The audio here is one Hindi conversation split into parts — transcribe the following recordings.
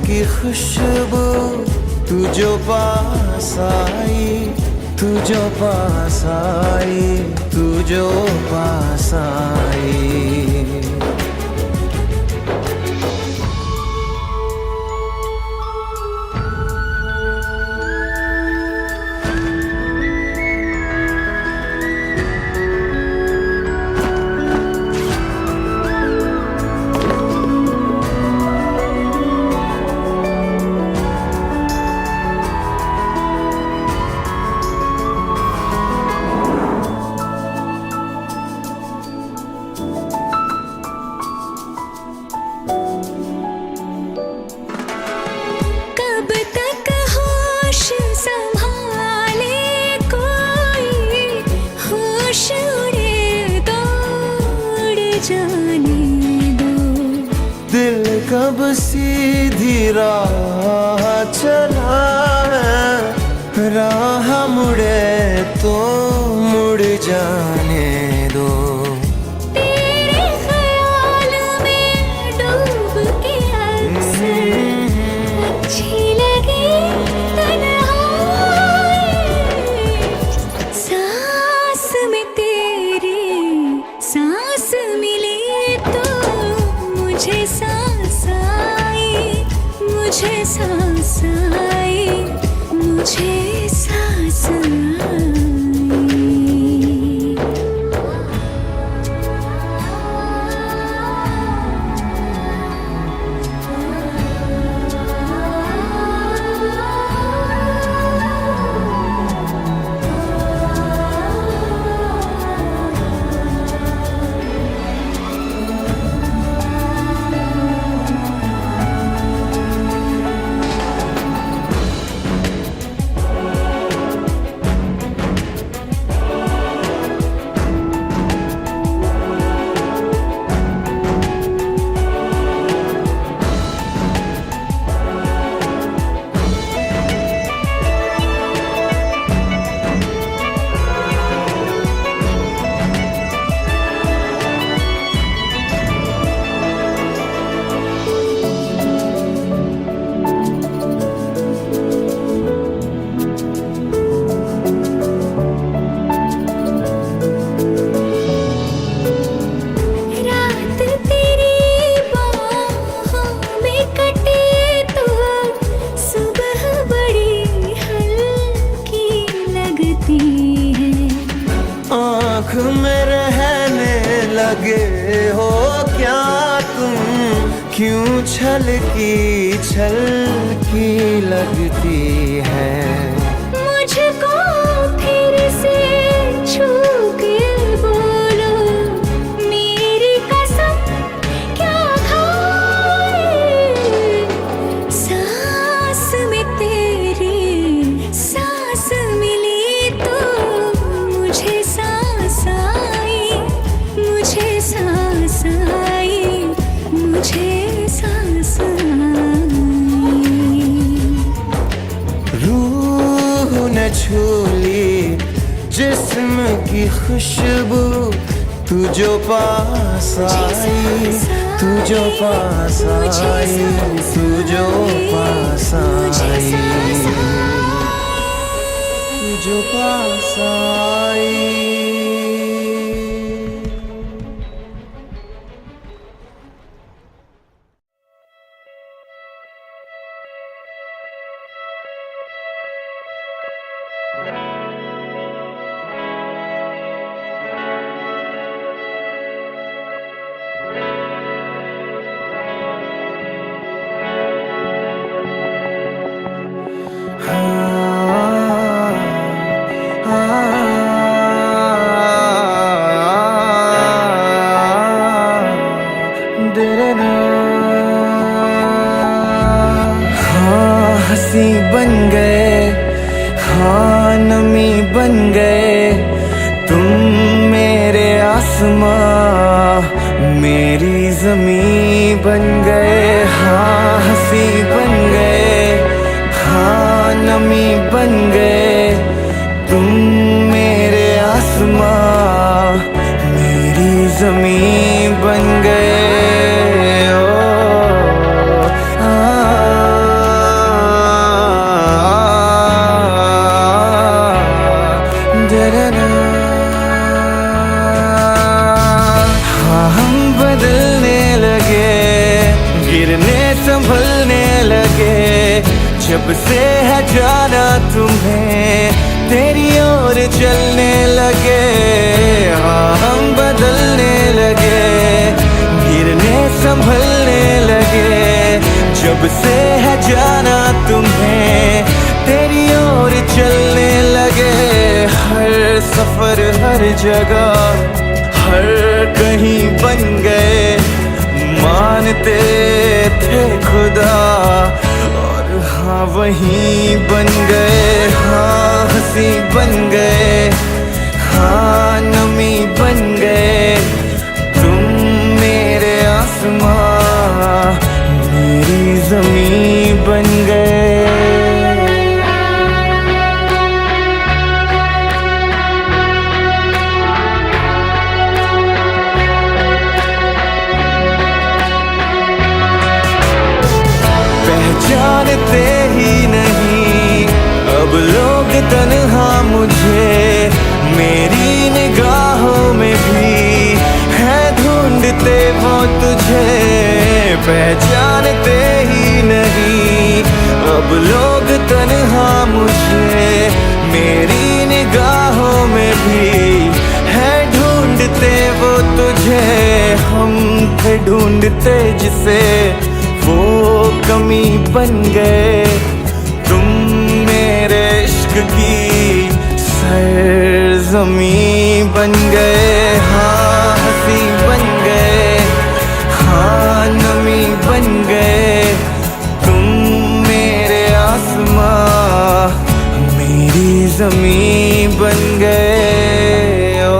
की खुशबू तू जो पास आई, तू जो पास आई, तू जो पास आई। दिल कब सीधी राह चला है, राह मुड़े तो मुड़ जाने दो। तेरे ख्याल में डूब के अक्सर अच्छी लगी तन्हाई, सांस में तेरी सांस मिली तो मुझे सांस आई, मुझे सांस आई, मुझे सांस आई। आँख में रहने लगे हो क्या तुम, क्यों छलकी लगती है। मुझको फिर से छू के बोलो मेरी कसम क्या खाए, सांस में तेरी सांस मिली तो मुझे सांस आई, मुझे सांस आई, मुझे सांस आई। रूह ने छू ली जिस्म की खुशबू तू जो पास आई, तू जो पास आई, तू जो पास आई, तू जो पास आई। हंसी बन गए, हाँ नमी बन गए तुम मेरे आसमां, मेरी ज़मीं बन गए। हाँ हंसी बन गए, हाँ नमी बन गए तुम मेरे आसमां, मेरी ज़मीं बन गए। ओ जब से है जाना तुम्हें, तेरी ओर चलने लगे। हाँ हम बदलने लगे, गिरने संभलने लगे। जब से है जाना तुम्हें, तेरी ओर चलने लगे। हर सफर हर जगह हर कहीं बन गए, मानते थे खुदा और हाँ वहीं बन गए। हाँ हंसी बन गए, हाँ नमी बन गए। तुम मेरे आसमां, मेरी ज़मीं बन गए। पहचानते ही नहीं अब लोग तन्हा मुझे, मेरी निगाहों में भी है ढूंढते वो तुझे। पहचानते ही नहीं अब लोग तन्हा मुझे, मेरी निगाहों में भी है ढूंढते वो तुझे। हम थे ढूंढते जिसे, वो कमी बन गए। तुम मेरे इश्क की सरज़मीं बन गए। हाँ हंसी बन गए, हाँ नमी बन गए। तुम मेरे आसमां, मेरी ज़मीं बन गए। ओ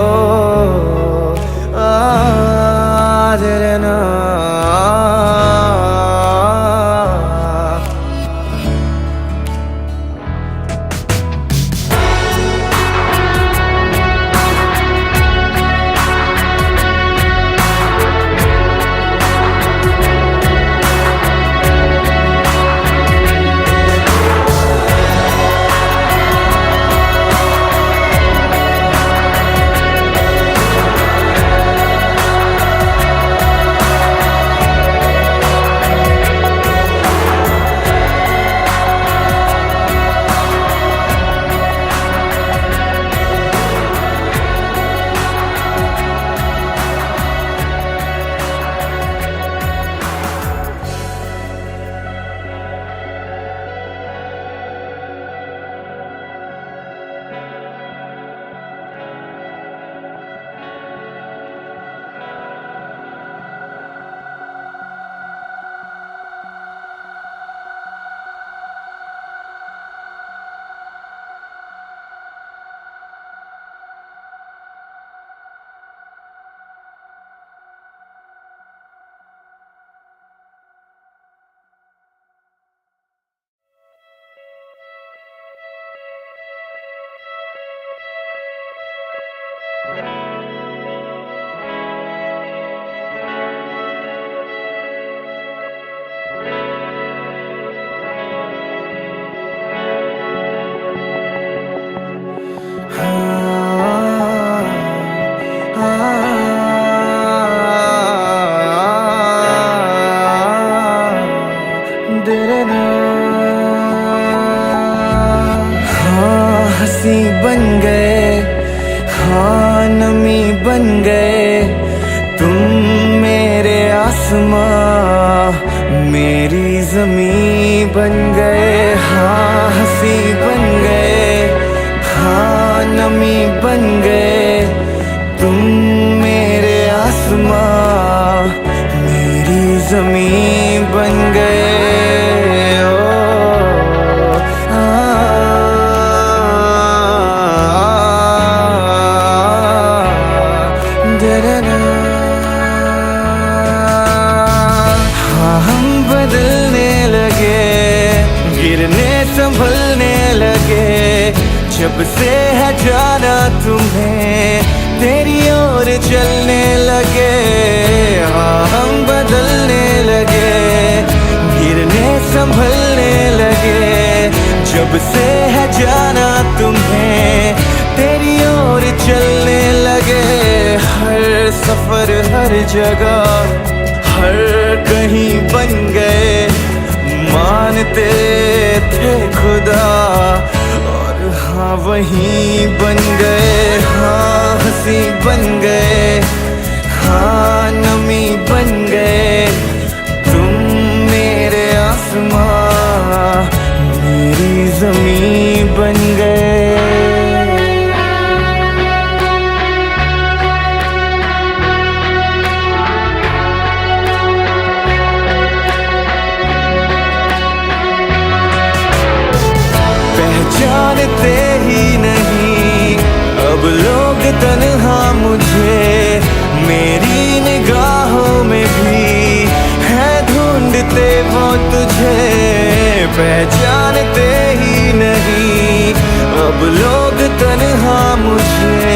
ना हाँ हंसी बन गए, हाँ नमी बन गए। तुम मेरे आसमां, मेरी ज़मीं बन गए। हाँ हंसी बन गए, हाँ नमी बन गए। तुम मेरे आसमां, मेरी ज़मीं बन गए। हाँ हम बदलने लगे, गिरने संभलने लगे। जब से है जाना तुम्हें, तेरी ओर चलने लगे। हाँ हम बदलने लगे, गिरने संभलने लगे। जब से है जाना तुम्हें, तेरी ओर चलने लगे। हर सफर हर जगह हर कहीं बन गए, मानते थे खुदा, और हाँ वही बन गए, हाँ हंसी बन गए, हाँ नमी बन गए। तुम मेरे आसमां, मेरी ज़मीं बन गए। पहचानते ही नहीं अब लोग तन्हा मुझे, मेरी निगाहों में भी है ढूंढते वो तुझे। पहचानते ही नहीं अब लोग तन्हा मुझे,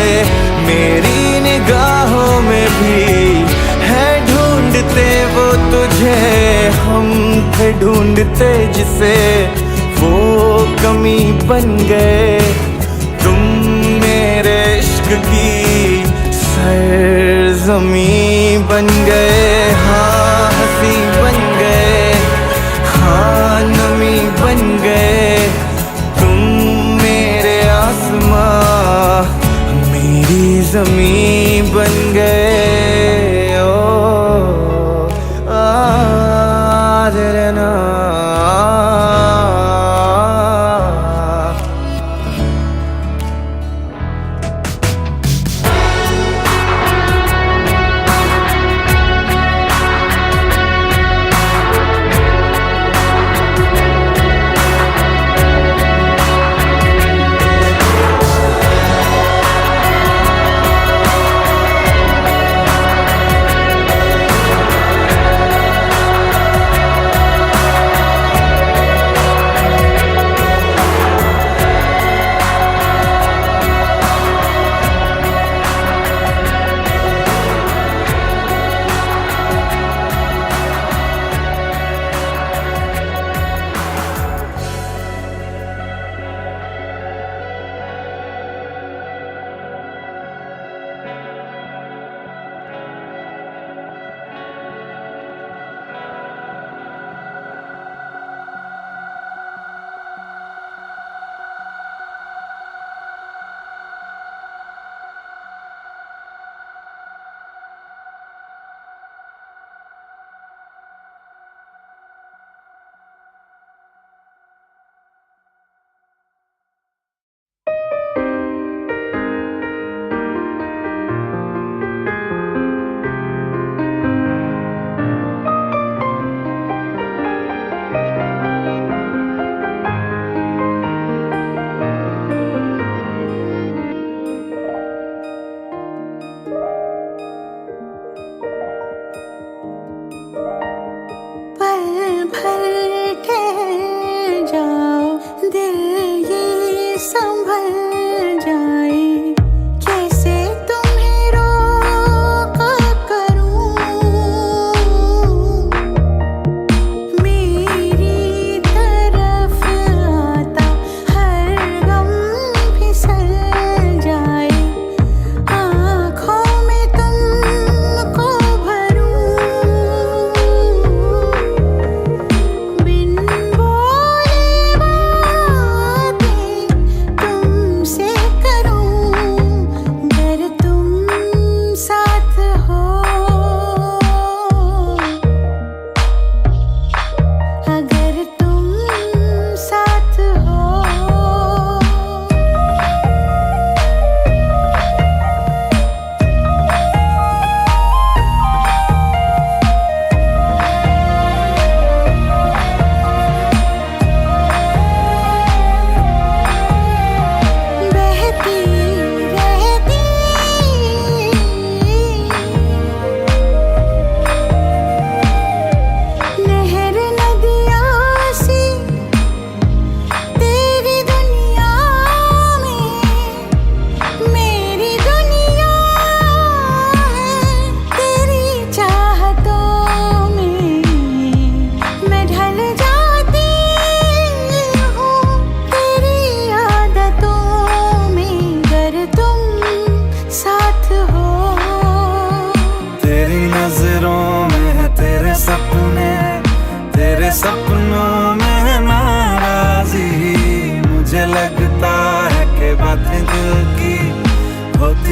मेरी निगाहों में भी है ढूंढते वो तुझे। हम थे ढूंढते जिसे, वो कमी बन गए। तुम मेरे इश्क की सरज़मीं बन गए, हाँ हंसी बन गए, हाँ नमी बन गए। तुम मेरे आसमां, मेरी ज़मीं बन गए। ओ ना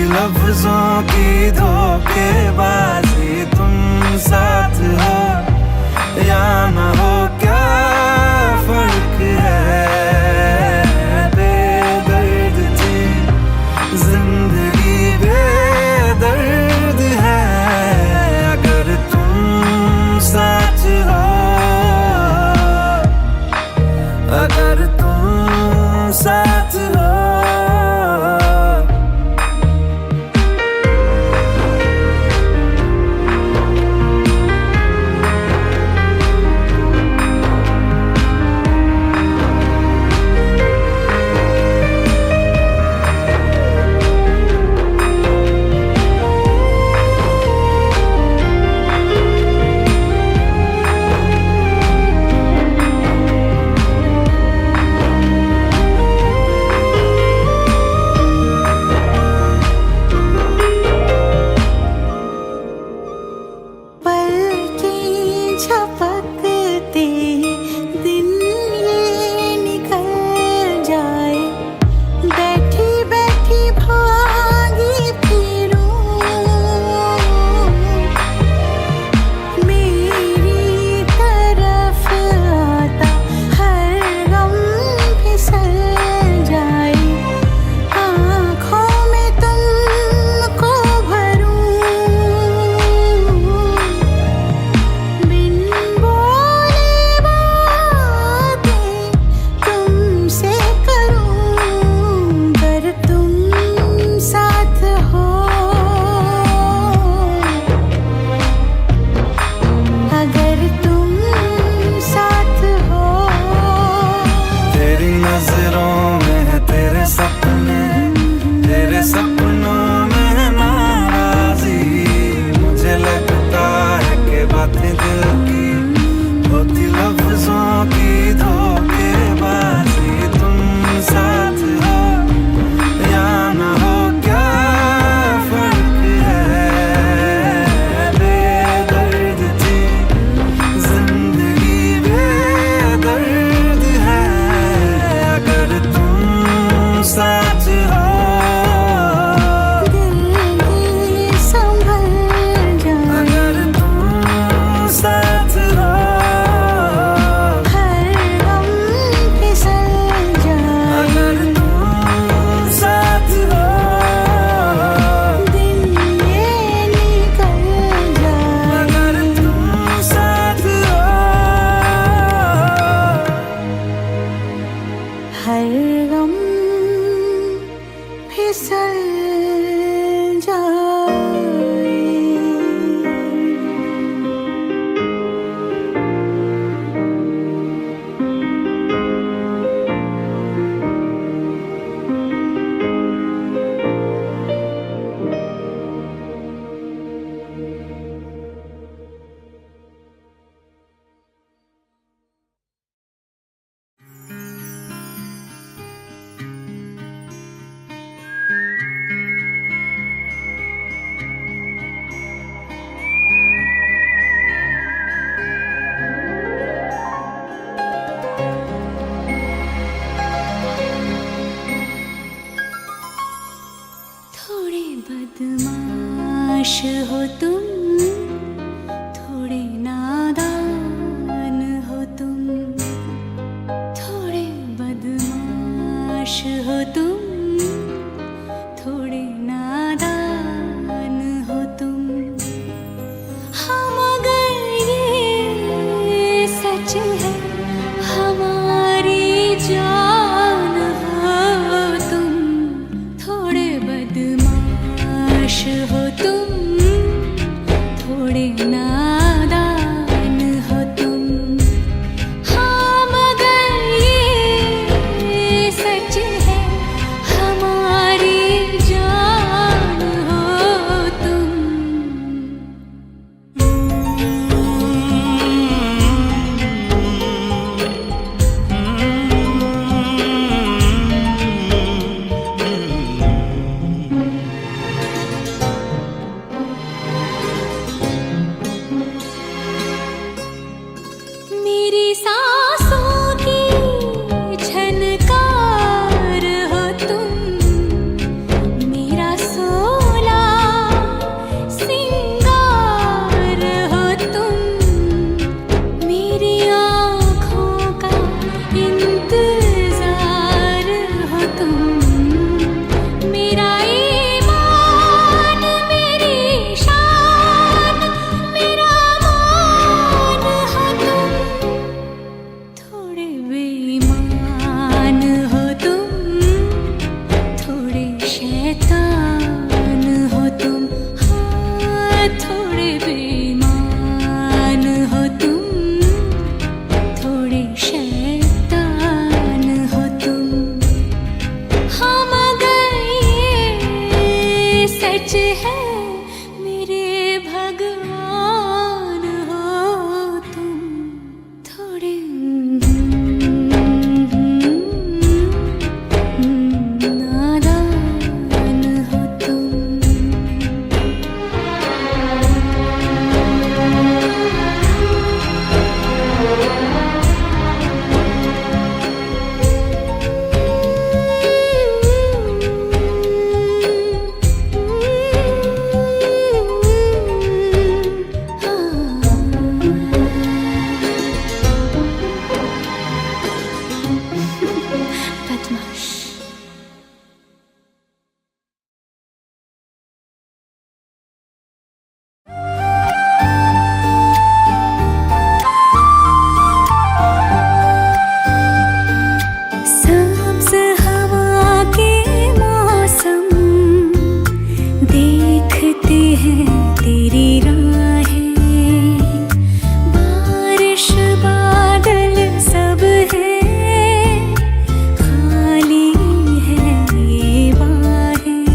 होती लफ्जों की धोखेबाजी, तुम साथ हो या ना हो क्या फर्क है। बेदर्द थी जिंदगी, बेदर्द है अगर तुम साथ हो, अगर तुम साथ हो। बदमाश हो तुम, थोड़े नादान हो तुम, थोड़े बदमाश हो तुम, थोड़े नादान हो तुम। हम अगर ये सच है हमारी जान हो तुम, थोड़े बदमाश हो तुम, थोड़े नादान हो तुम। हम अगर ये सच है much. सब्ज़ हवा के मौसम देखते हैं तेरी राहें, बारिश बादल सब है, खाली है ये बाहें,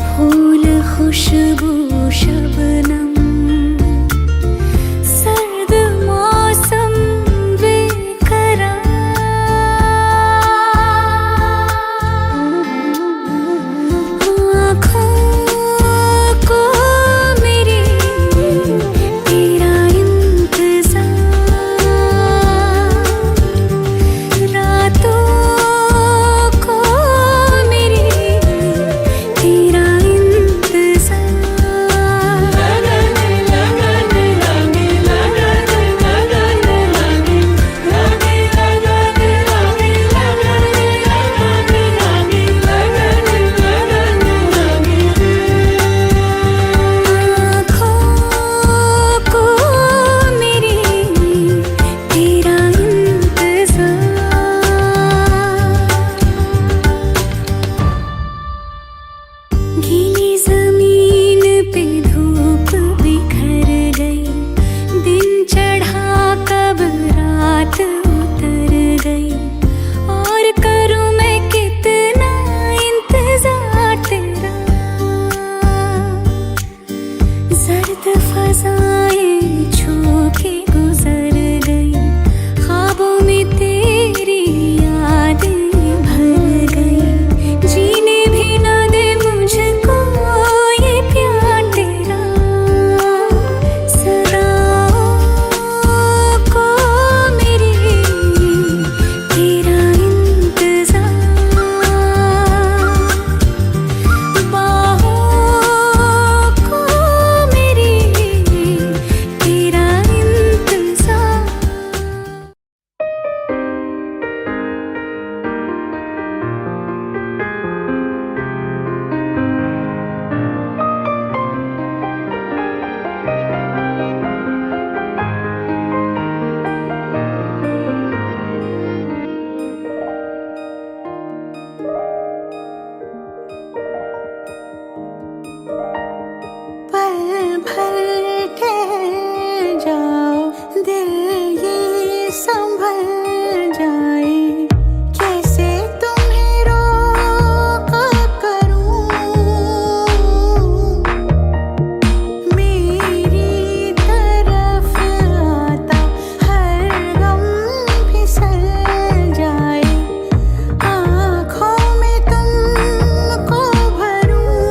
फूल खुशबू शबनम, सर्द मौसम बेकरार, आँखों को मेरी तेरा इंतज़ार, रातों को मेरी तेरा इंतज़ार, लगने लगने लगे लगने लगने लगे लगे लगने लगे लगने लगने लगे लगने लगने लगे, आँखों को मेरी तेरा इंतज़ार, गीली ज़मीन पे धूप बिखर गई, दिन चढ़ा कब रात उतर गई, और करूँ मैं कितना इंतज़ार तेरा, जर्द फ़ज़ाएं छू के गुज़र गई, ख्वाबों में तेरी यादें भर गई, जीने भी ना दे मुझको ये प्यार तेरा, सदाओं को मेरी तेरा इंतज़ार, बाहों को मेरी तेरा इंतज़ार। पल भर ठहर जाओ, दिल ये संभल जाए, कैसे तुम्हें रोका करूं, मेरी तरफ आता हर गम फिसल जाए, आँखों में तुमको भरूं,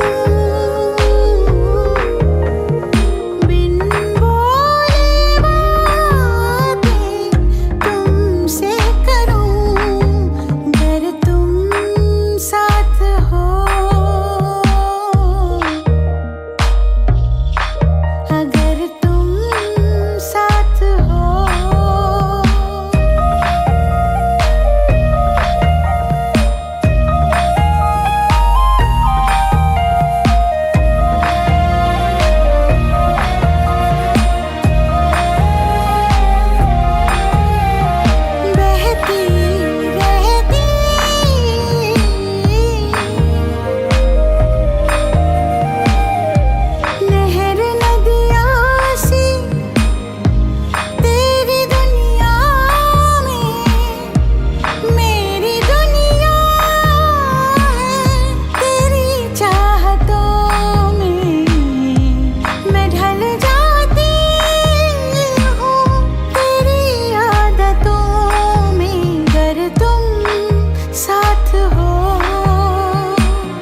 बिन बोले बातें तुमसे करूं, अगर तुम साथ हो, अगर तुम साथ हो। बहती रहती नहर नदियाँ सी तेरी दुनिया में, मेरी दुनिया है तेरी चाहतों में, मैं ढल जाती हूँ तेरी आदतों में, अगर तुम साथ हो।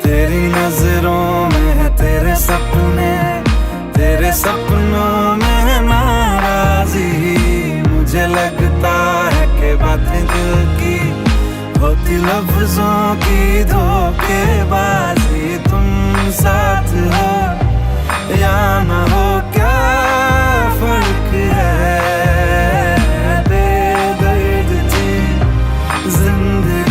तेरी नजरों में है तेरे सपने, तेरे सपनों में है नाराजी, मुझे लगता है कि बातें दिल की होती लफ्जों की धोखेबाजी, तुम साथ हो या ना हो क्या फर्क है, बेदर्द थी जिंदगी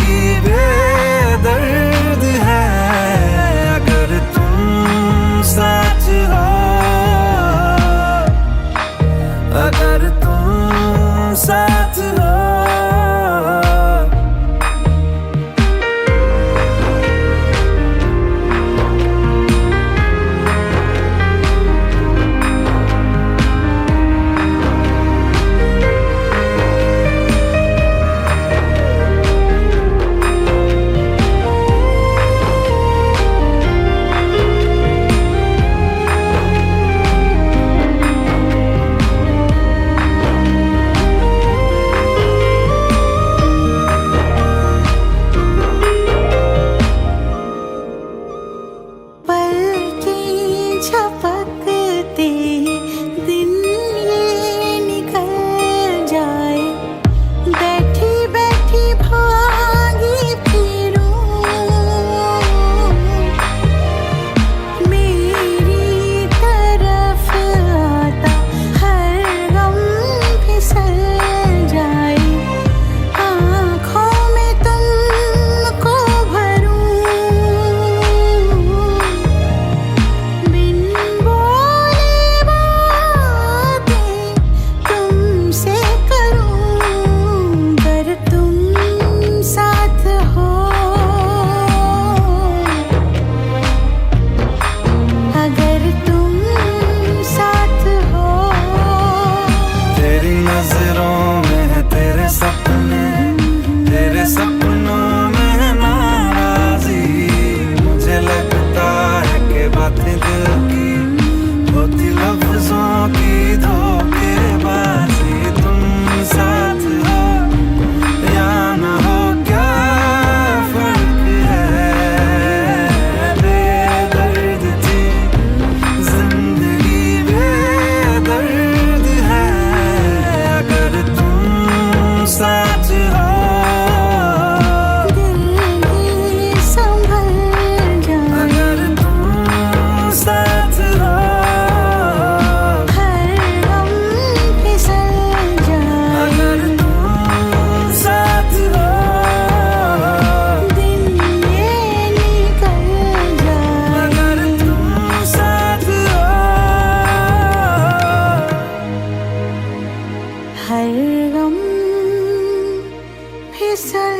फिसल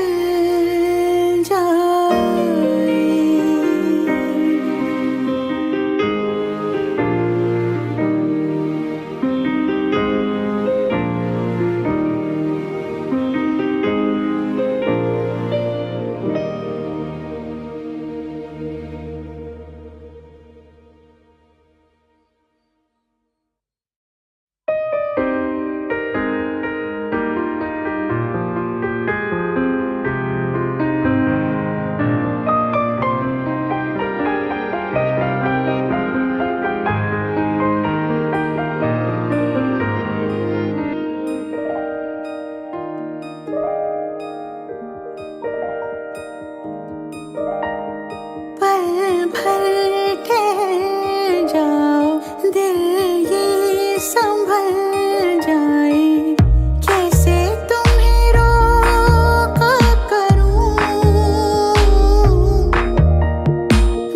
जाए। पल भर ठहर जाओ, दिल ये संभल जाए। कैसे तुम्हें रोका करूं,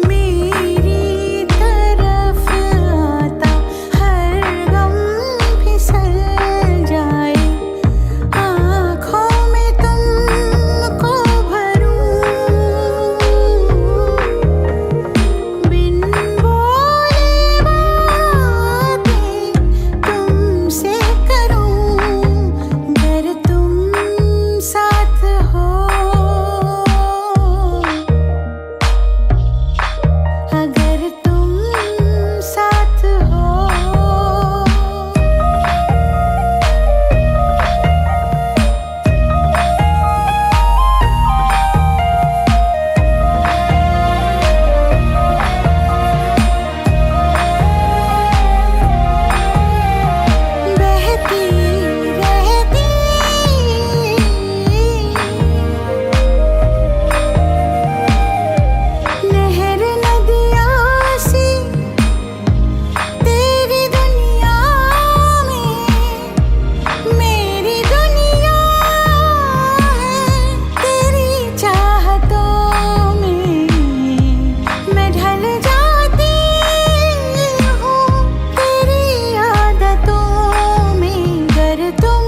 मेरी तरफ आता हर गम फिसल जाए। आँखों में तुमको भरूं, बिन बोले बातें तुमसे करूं। अगर तुम साथ हो, अगर तुम साथ हो। बहती रहती नहर नदियाँ सी तेरी दुनिया में, मेरी दुनिया है तेरी चाहतों में। मैं ढल जाती हूँ तेरी आदतों में, अगर तुम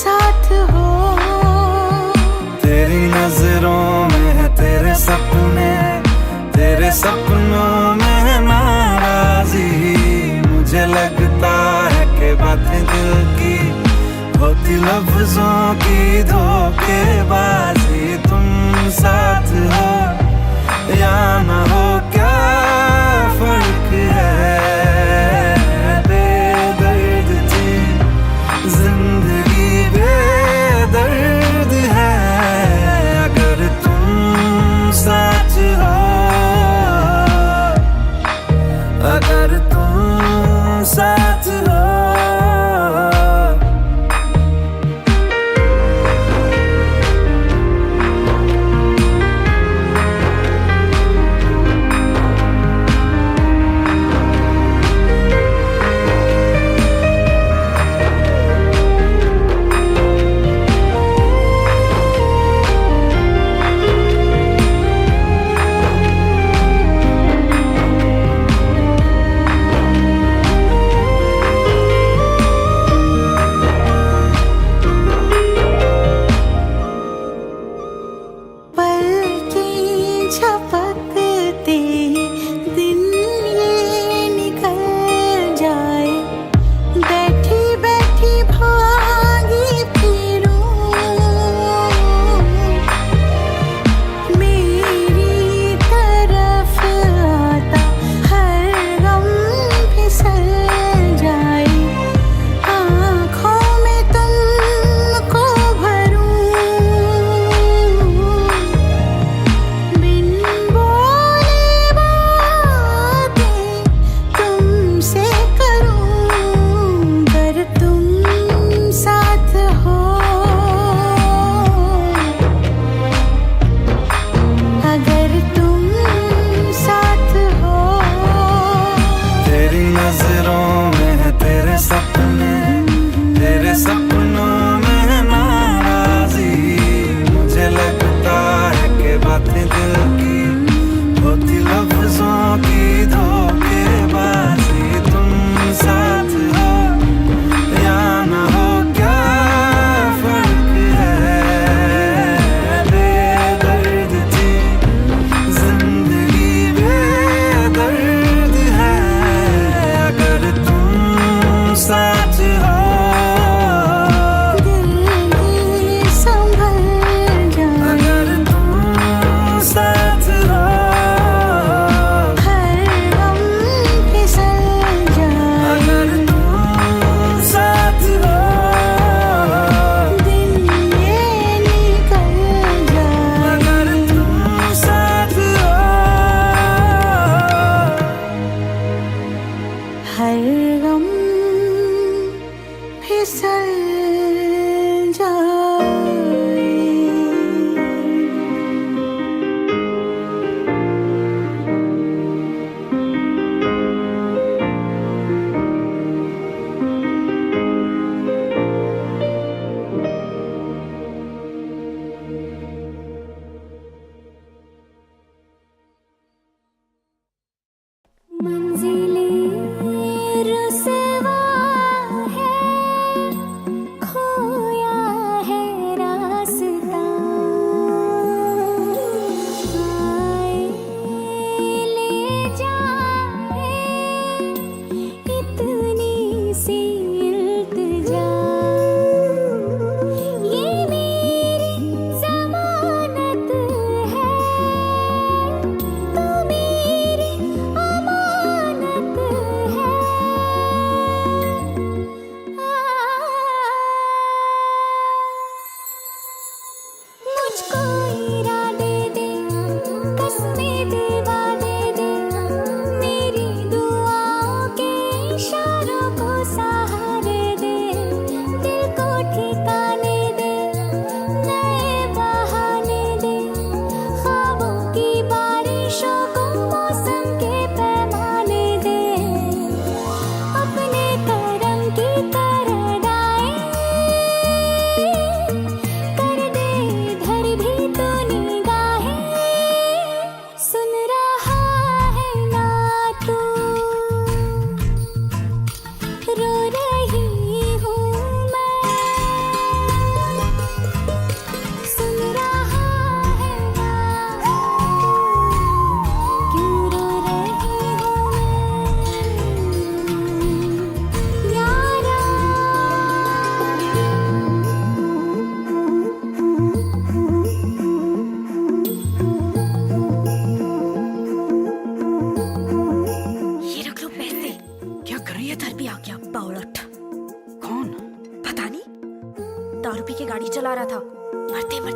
साथ हो। तेरी नजरों में है तेरे सपने, तेरे सपनों में है नाराजी। मुझे लगता है कि बातें दिल की होती लफ्जों की धोखेबाजी। तुम साथ हो या ना हो, क्या फर्क है। बेदर्द थी जिंदगी, बेदर्द है। अगर तुम साथ हो, अगर तुम साथ हो।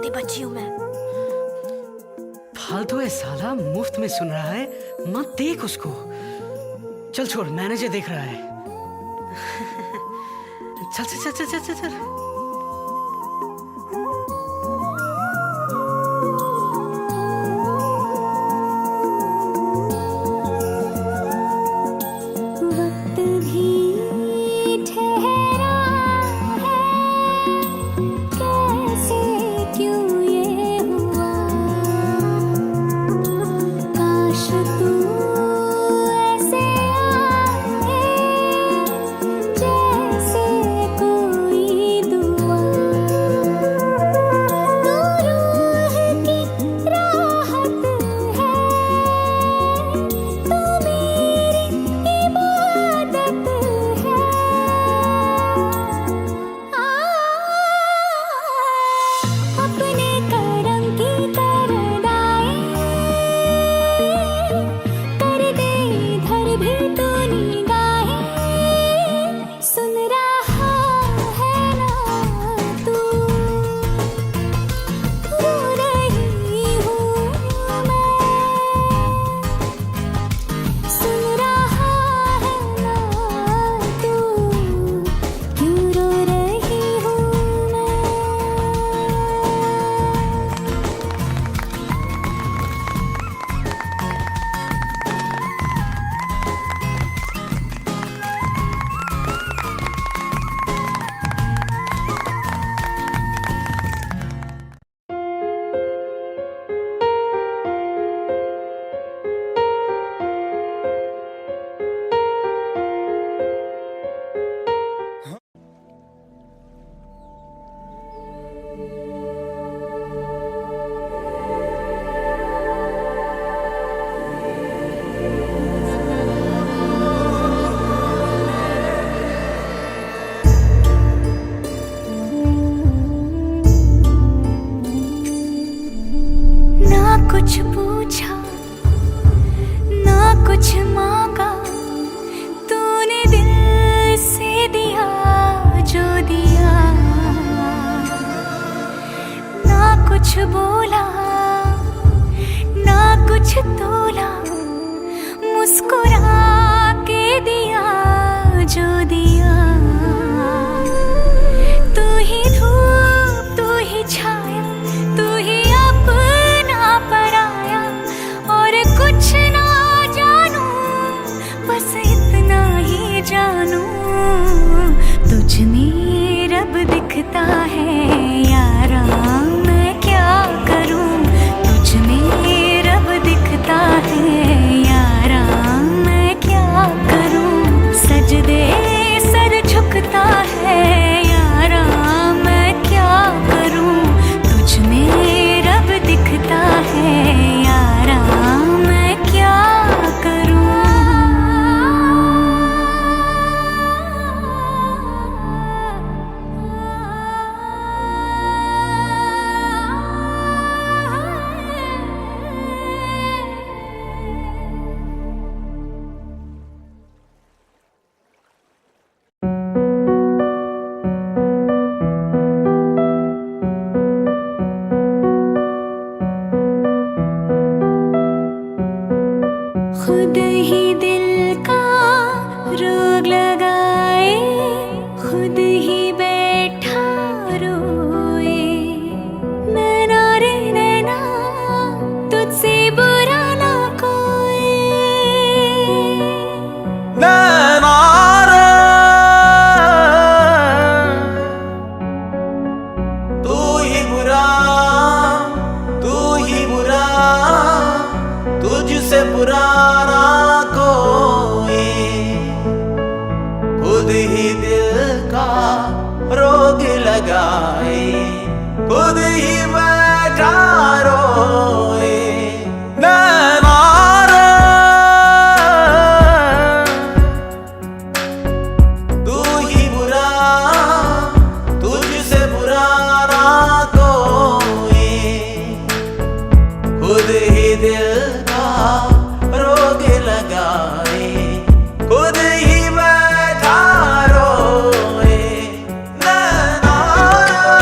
गंदी बच्ची हूँ मैं। फालतू है साला, मुफ्त में सुन रहा है, मत देख उसको। चल छोड़, मैनेजर देख रहा है। चल चल चल चल चल चल। वक्त भी ठहरा है, कैसे क्यों ये हुआ, काश तू ऐसे आए जैसे कोई दुआ, तू रूह की राहत है, तू मेरी इबादत है। अपने करम की करदाई कर दे इधर भी तू निगाहें, सुन रहा है ना तू, रो रही हूँ मैं, सुन रहा है ना तू, क्यों रो रही हूँ मैं। ना कुछ पूछा ना कुछ मांगा, तूने दिल से दिया जो दिया, ना कुछ बोला ना कुछ तोला, मुस्कुरा के दिया जो दिया, तू ही धूप तू ही छाया, तू ही अपना पराया, और कुछ ना जानू बस इतना ही जानू, तुझ में रब दिखता है यारा, मैं क्या करूं, तुझ में रब दिखता है यारा, मैं क्या करूं, सजदे सर झुकता है यारा, मैं क्या करूं, तुझ में रब दिखता है यारा, मैं क्या करूं। खुद ही दिल का रोग लगाए, खुद ही बैठा रोए, नैना रे नैना तुझसे बुरा ना कोई, नैना रे तू ही बुरा, तू ही बुरा, तुझसे बुरा ना कोई, खुद ही दिल का रोग लगाए, खुद ही बैठा रोए, नैना रे तू ही बुरा, तुझसे बुरा ना कोई, खुद ही दिल का रोग लगाए, खुद ही बैठा रोए, नैना रे।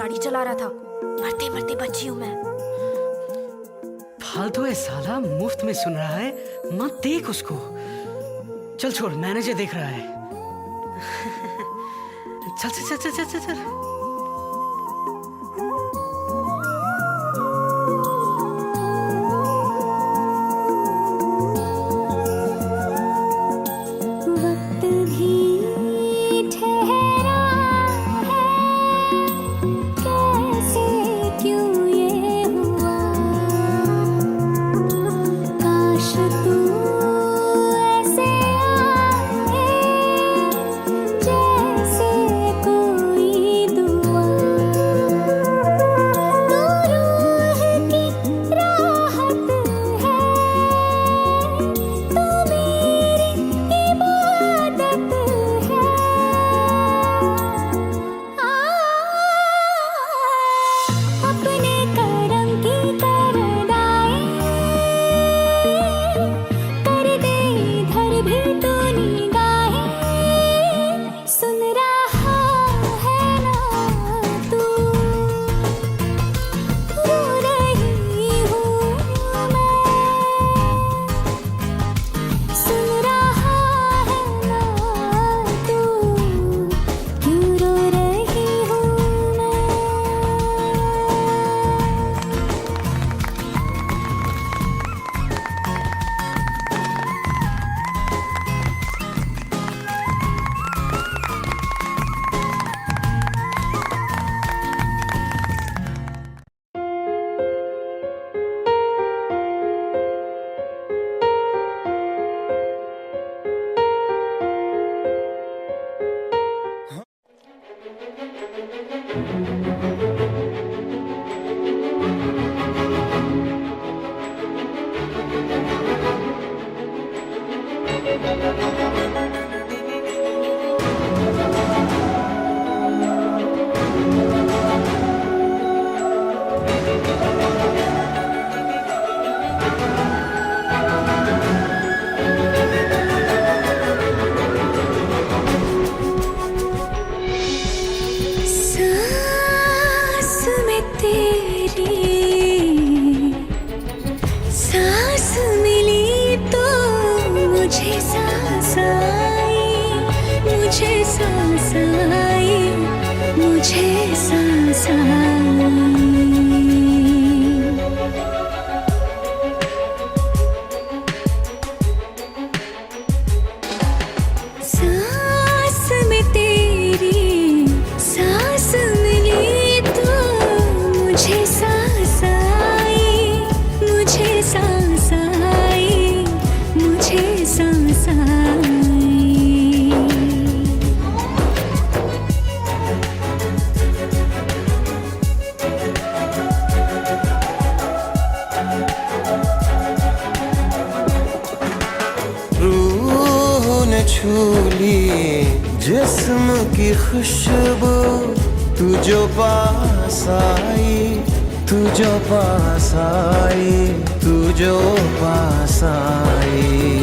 गाड़ी चला रहा था। मरते मरते बची हूँ मैं। फालतू है साला, मुफ्त में सुन रहा है, मत देख उसको। चल छोड़, मैनेजर देख रहा है। चल चल चल चल चल चल। छूली जिस्म की खुशबू, तू जो पास आई, तू जो पास आई, तू जो पास आई।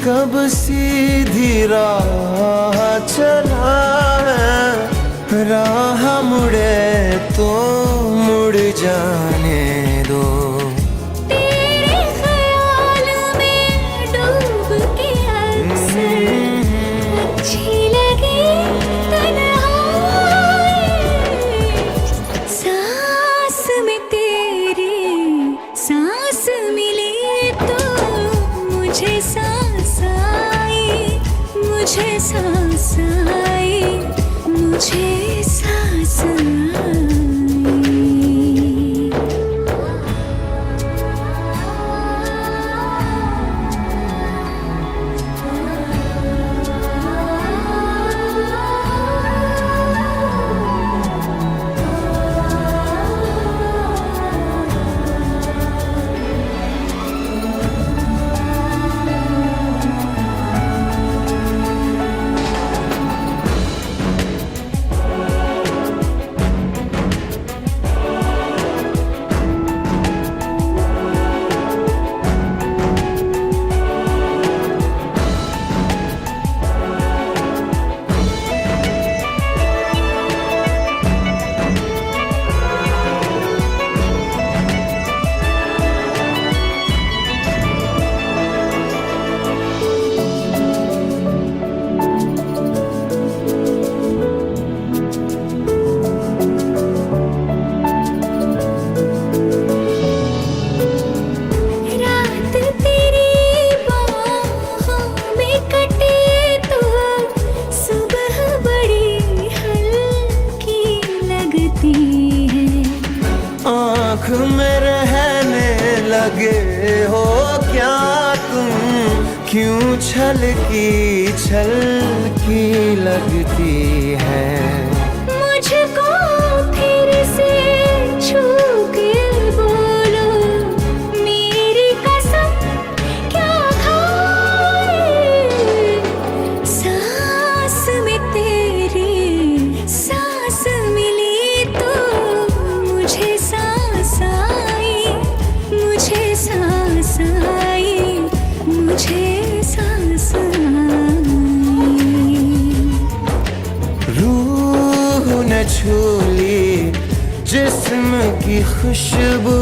कब सीधी राह चला है, राह मुड़े तो मुड़ जाने दो। तेरे ख्याल में डूब के अक्सर अच्छी लगी तन्हाई, सांस में तेरी सांस मिली तो मुझे सांस आई, मुझे सांस आई, मुझे सांस आई। रात तेरी बाहों में कटे तो सुबह बड़ी हल्की लगती है। आँख में रहने लगे हो क्या तुम, क्यों छलकी छलकी लगती है। मुझको फिर से छू के बोलो मेरी कसम क्या खाए। सांस में तेरी सांस मिली तो मुझे सांस आई, मुझे सांस आई, मुझे सांस आई। रूह ने छू ली जिस्म की खुशबू,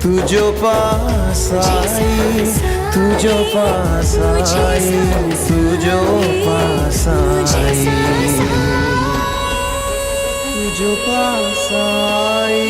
तू जो पास आई, तू जो पास आई, तू जो पास आई, तू जो पास आई।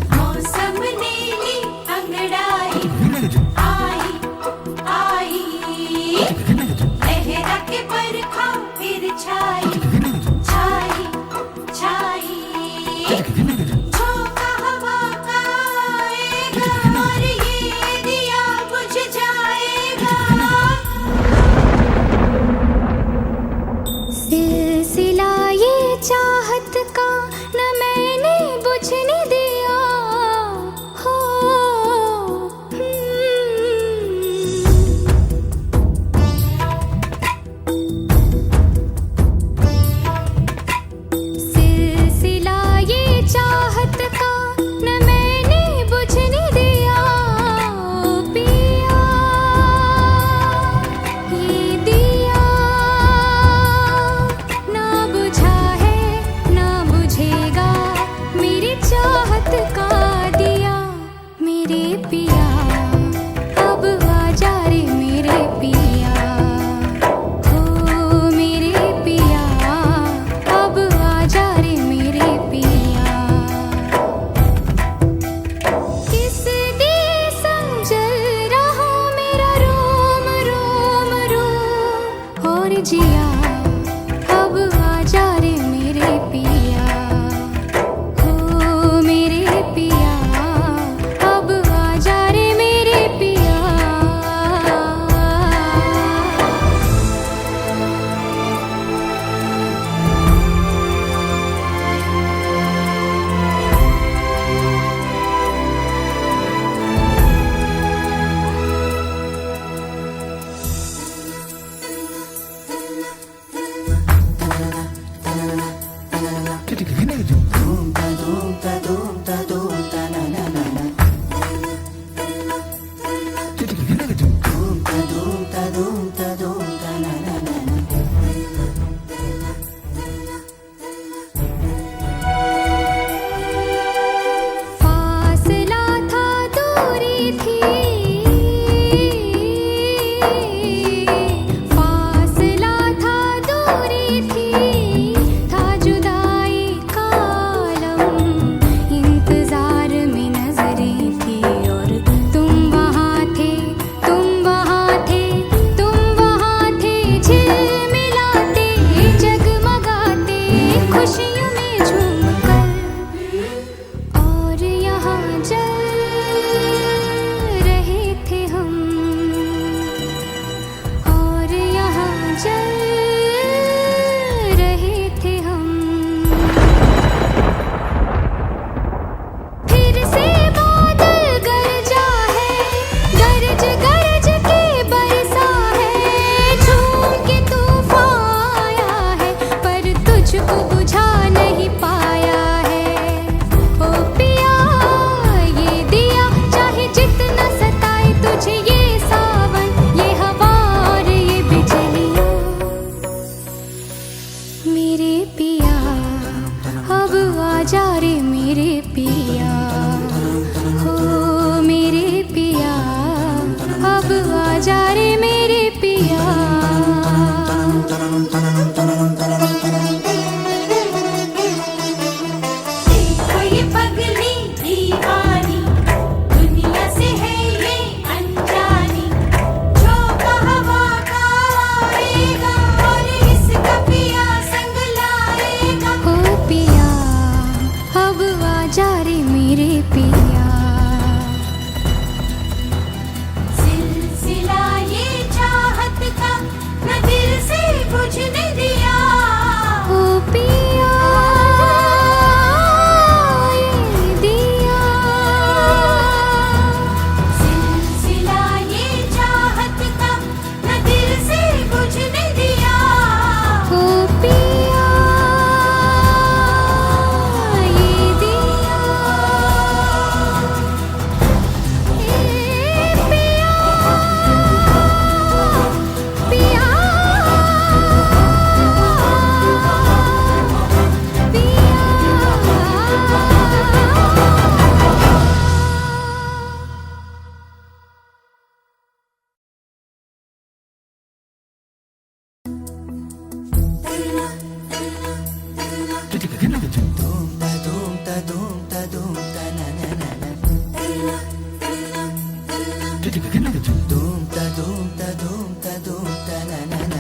मौसम नीली अंगड़ाई आई आई, लहरा के बरखा फिर छाई छाई छाई। झोंका हवा का आएगा और ये दिया बुझ जाएगा।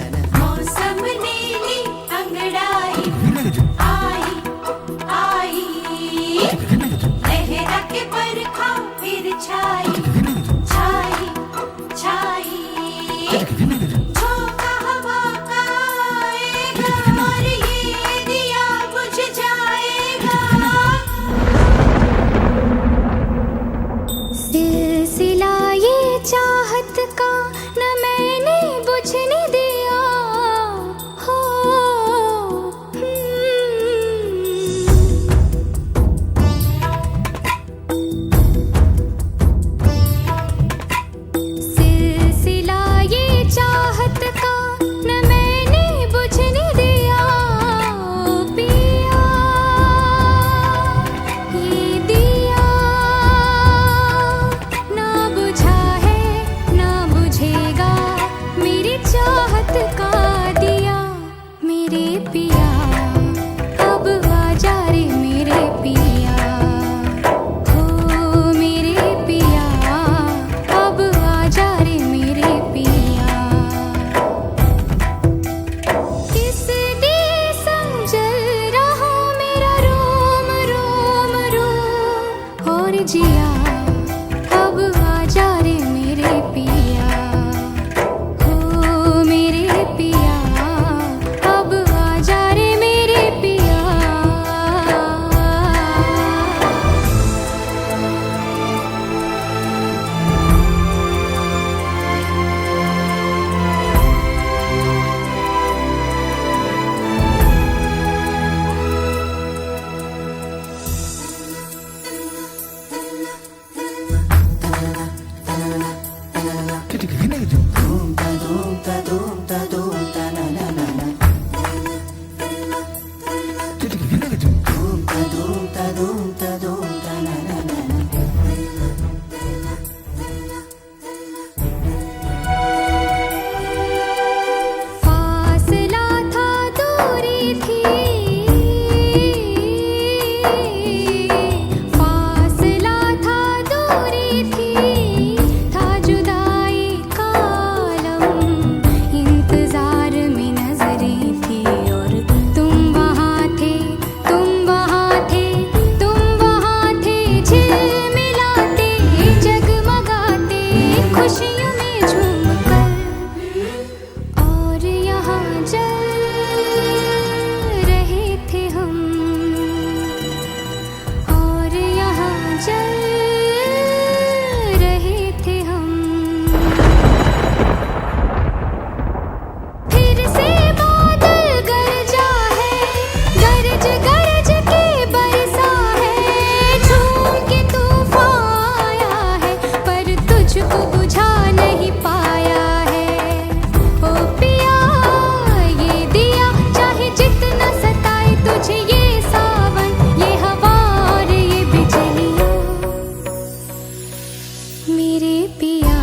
मौसम नीली अंगड़ाई आई आई लहरा के बरखा फिर छाई छाई छाई झोंका हवा का आएगा और ये दिया बुझ जाएगा सिलसिला ये चाहत का न मैंने बुझने दिया हो सिलसिला ये चाहत का न मैंने बुझने दिया पिया ये दिया ना बुझा है ना बुझेगा मेरी चाहत का दिया मेरे पिया अब आजा रे मेरे पिया हो मेरे पिया अब आजा रे मेरे पिया किस दिए समझल रहा मेरा रोम रोम रोम और जिया अब आजा रे मेरे पिया हो मेरे पिया अब आजा रे मेरे पिया फासला था दूरी थी फासला था दूरी थी था जुदाई का आलम इंतजार में नजरें थी और तुम वहाँ थे तुम वहाँ थे तुम वहाँ थे झिलमिलाते जगमगाते खुशियों में झूमकर और यहाँ जल रहे थे हम और यहाँ जल रहे थे हम फिर से बादल गरजा है गरज गरज के बरसा है झूम के तूफान आया है पर तुझको बुझा नहीं पाया है ओ पिया ये दिया चाहे जितना सताए तुझे ये सावन ये हवा और ये बिजलियाँ मेरे पिया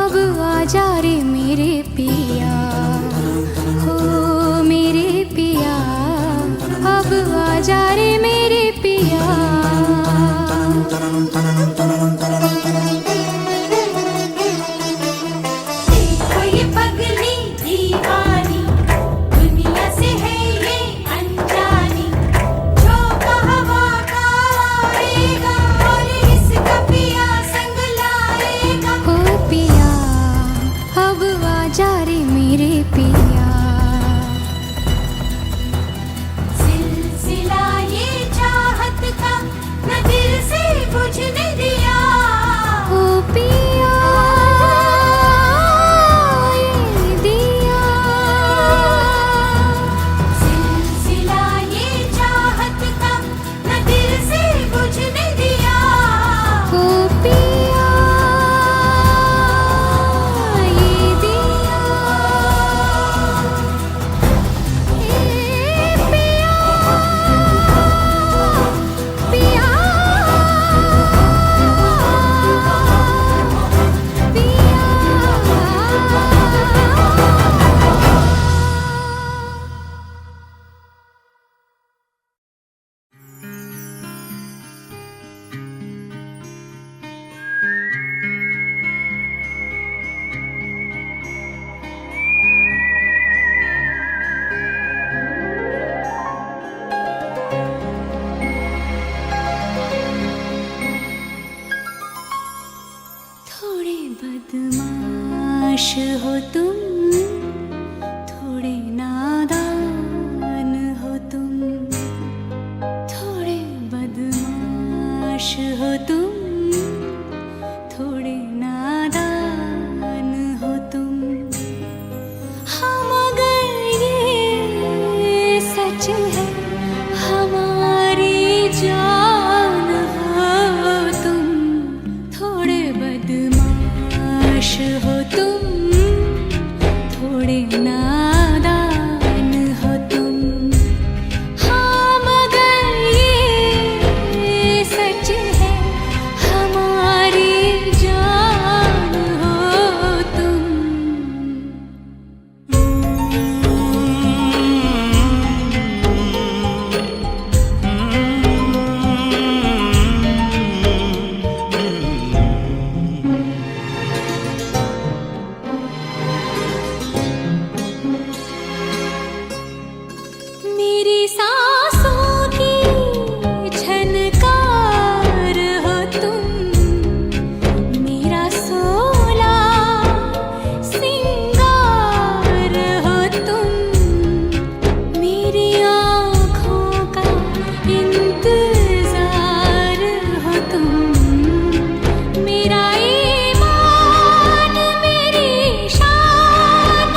अब आजा रे मेरे पिया हो मेरे पिया अब आजा रे मेरे पिया देखो ये पगली दीवानी दुनिया से है ये अनजानी झोंका हवा का आएगा और इसका पिया संग लाएगा हो पिया अब आजा रे मेरे पिया सिलसिला ये चाहत का न दिल से बुझने दिया ओ पिया ये दिया सिलसिला ये चाहत का न दिल से बुझने दिया ओ पिया ये दिया थोड़े बदमाश हो तुम, थोड़े नादान हो तुम, थोड़े बदमाश हो तुम, थोड़े नादान हो तुम। हाँ मगर ये सच है हमारी जान हो तुम, थोड़े बदमाश हो तुम, थोड़े नादान हो तुम। हाँ मगर ये सच है हमारी जान हो तुम। मेरी सांसों की झनकार हो तुम, मेरा सोला सिंगार हो तुम, मेरी आँखों का इंतजार हो तुम, मेरा ईमान मेरी शान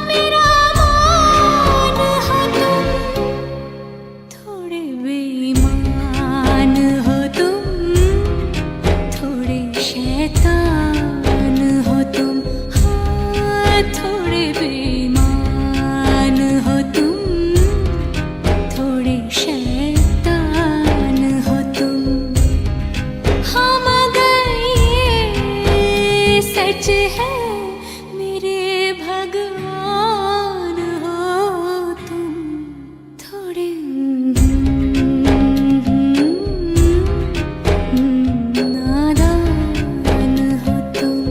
मेरा मान हो तुम। थोड़े बेईमान हो तुम, थोड़े शैतान हो तुम। हाँ थोड़े बेईमान हो तुम, थोड़े शैतान हो तुम। हाँ मगर ये सच है मेरे भगवान हो तुम, थोड़े नादान हो तुम।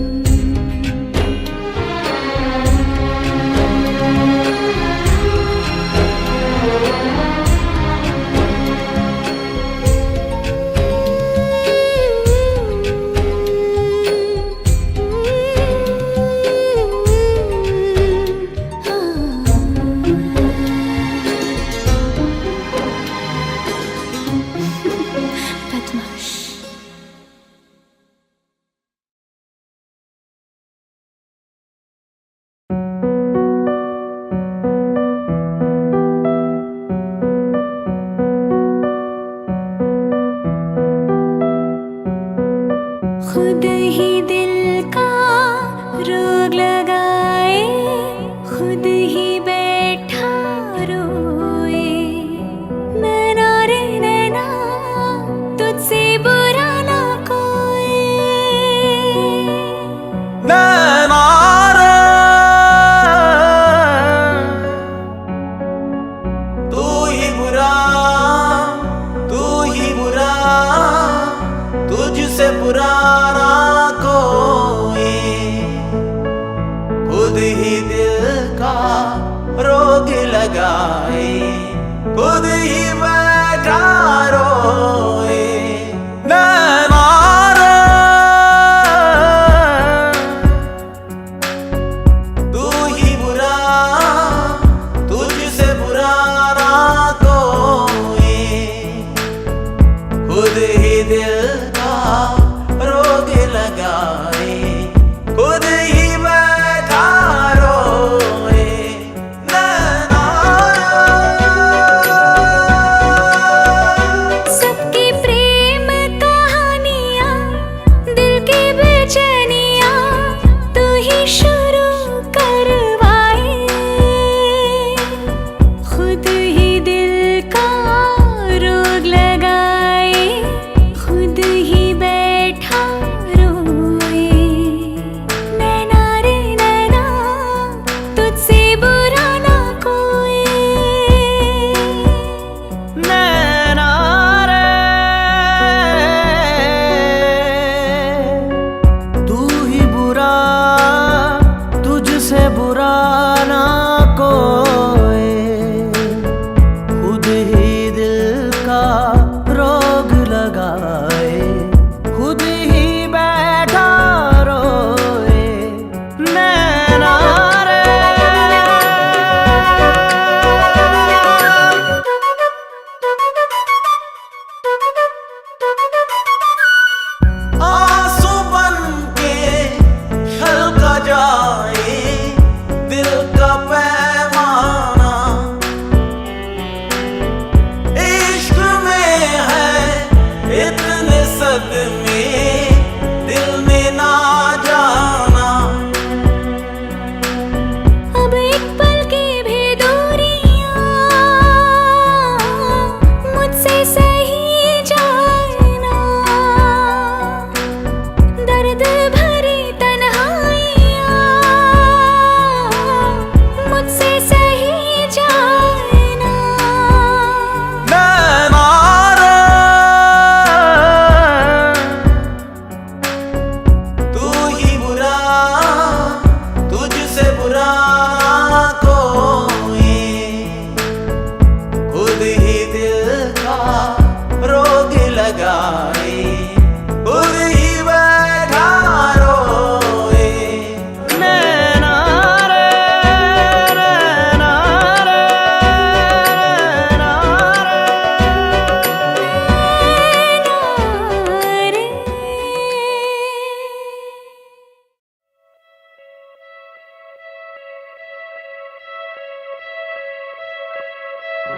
हाँ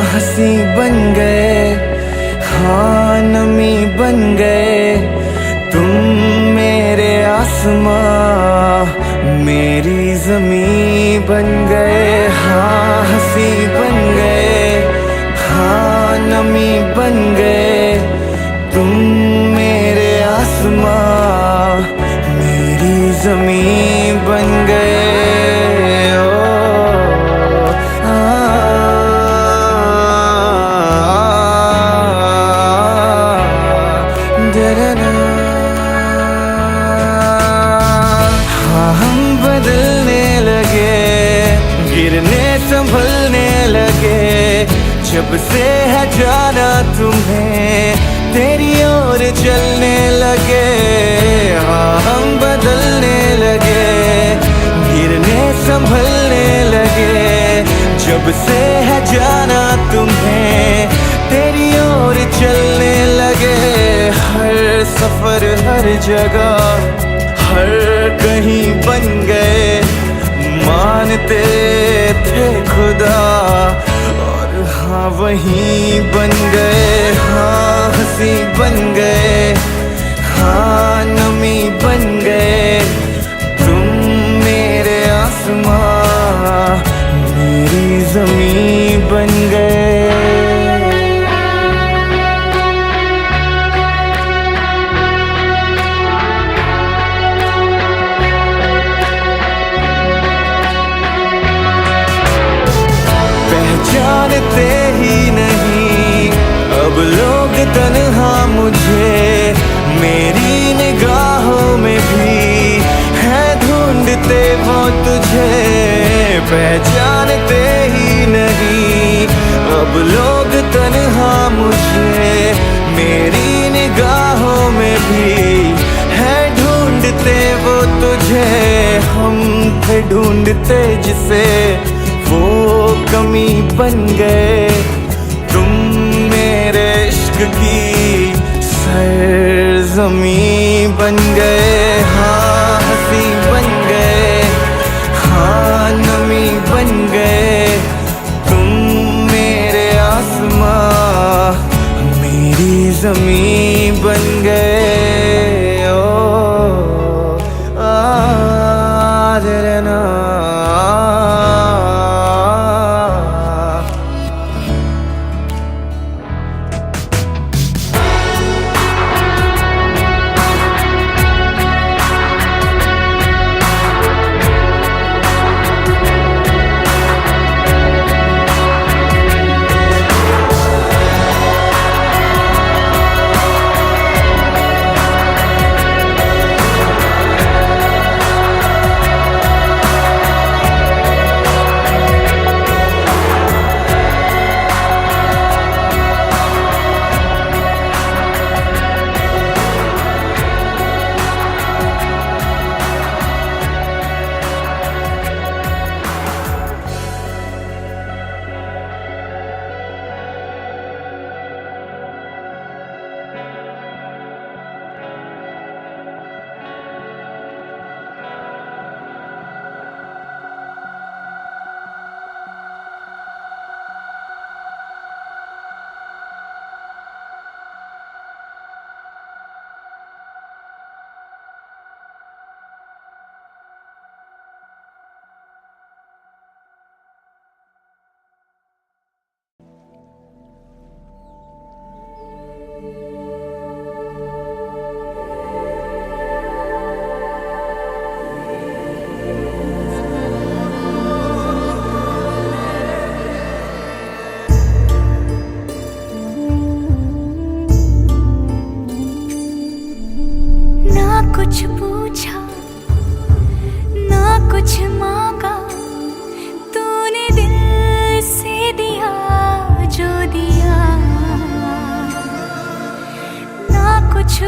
हंसी बन गए, हाँ नमी बन गए तुम मेरे आसमां मेरी ज़मीं बन गए। हाँ हंसी बन गए, हाँ नमी बन गए तुम मेरे आसमां मेरी ज़मीं बन गए। हाँ हम बदलने लगे, गिरने संभलने लगे जब से है जाना तुम्हें तेरी ओर चलने लगे। हाँ हम बदलने लगे, गिरने संभलने लगे जब से है जाना तुम्हें तेरी ओर चलने लगे। हर सफर हर जगह हर कहीं बन गए मानते थे खुदा और हाँ वहीं बन गए। हाँ हंसी बन गए, हाँ नमी बन गए तुम मेरे आसमां मेरी ज़मीं बन गए। जानते ही नहीं अब लोग तन्हा मुझे मेरी निगाहों में भी है ढूंढते वो तुझे। पहचानते ही नहीं अब लोग तन्हा मुझे मेरी निगाहों में भी है ढूंढते वो तुझे। हम थे ढूंढते जिसे वो कमी बन गए तुम मेरे इश्क की सरज़मीं बन गए। हाँ हंसी बन गए, हाँ नमी बन गए तुम मेरे आसमां मेरी ज़मीं बन गए। ओ ना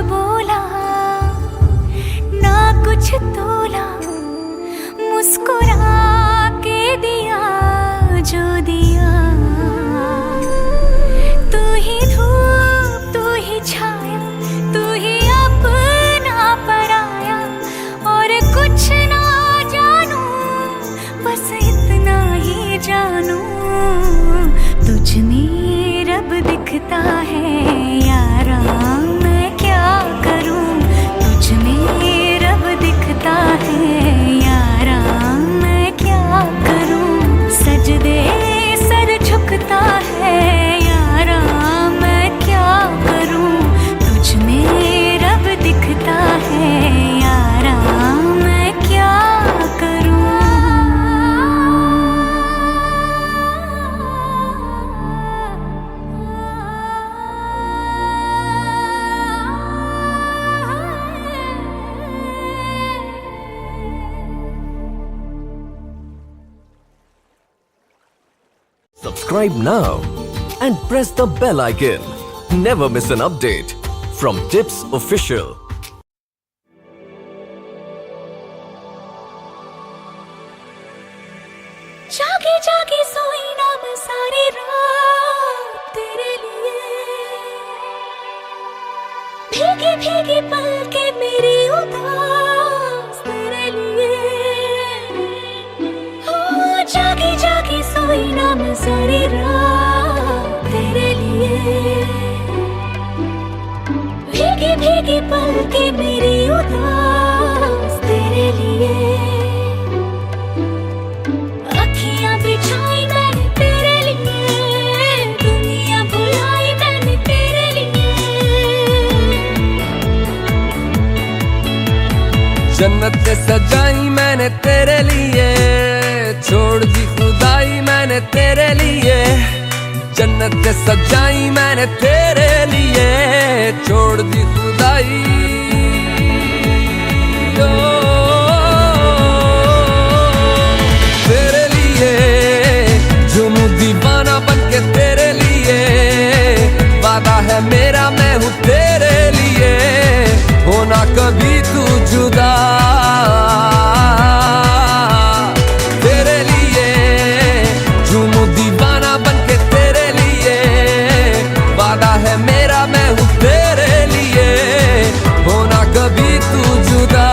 बोला ना कुछ तोला, मुस्कुरा के दिया जो दिया। तू ही धूप तू ही छाया, तू ही अपना पराया, और कुछ ना जानू बस इतना ही जानू, तुझ में रब दिखता है यारा, मैं क्या करूं। तुझ में रब दिखता है यारा, मैं क्या करूं। सजदे सर झुकता है यारा, मैं क्या करूं। तुझ में रब दिखता है यारा, मैं क्या करूं। Subscribe now and press the bell icon. Never miss an update from Tips Official. जागे जागे सोई ना मैं सारी रात तेरे लिए, भीगी भीगी पलके मेरी उदास तेरे लिए। हो जागे जागे सोई ना मैं सारी रात तेरे लिए, भीगी भीगी पलके मेरी उदास तेरे लिए। अखियां बिछाई मैंने तेरे लिए, दुनिया भुलाई मैंने तेरे लिए। जन्नत सजाई मैंने तेरे लिए, छोड़ दी खुदाई मैंने तेरे लिए। जन्नत सजाई मैंने तेरे लिए, छोड़ दी खुदाई। तेरे लिए झूमूं दीवाना बनके तेरे लिए, वादा है मेरा मैं हूँ तेरे लिए, होना कभी तू जुदा। तेरे लिए झूमूं दीवाना बनके तेरे लिए, वादा है मेरा मैं हूँ तेरे लिए, होना कभी तू जुदा।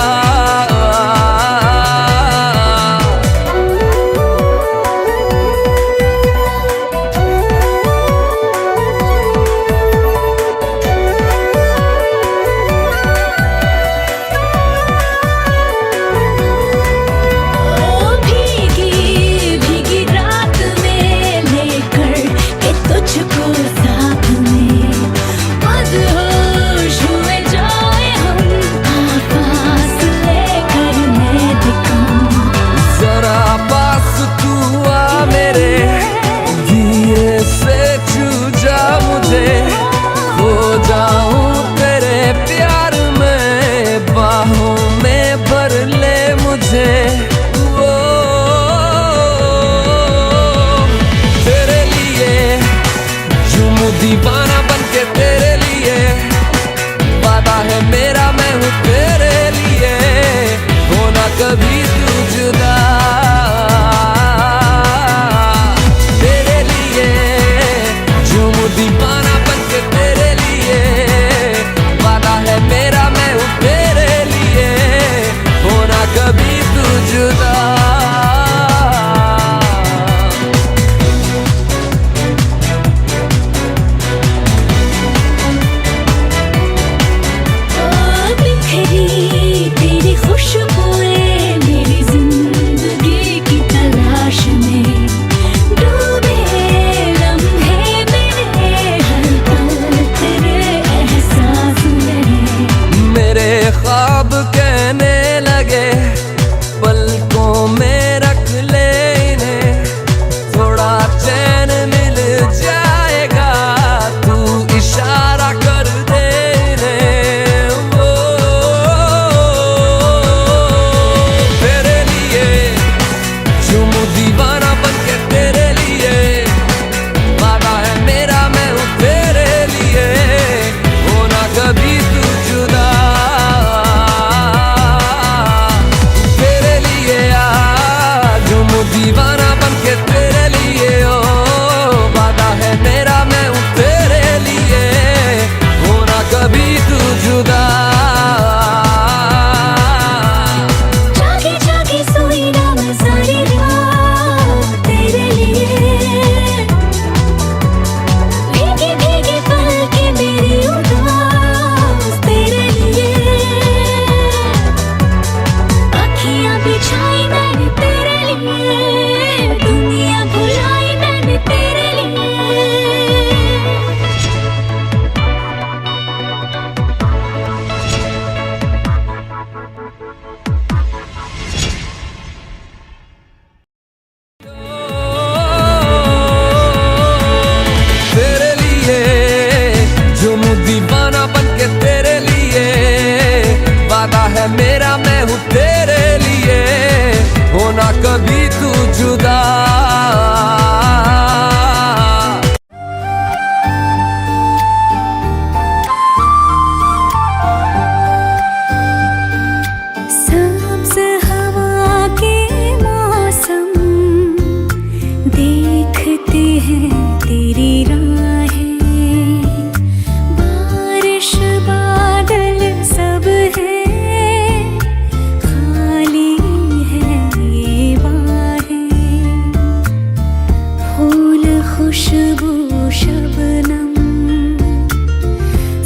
खुशबू शबनम,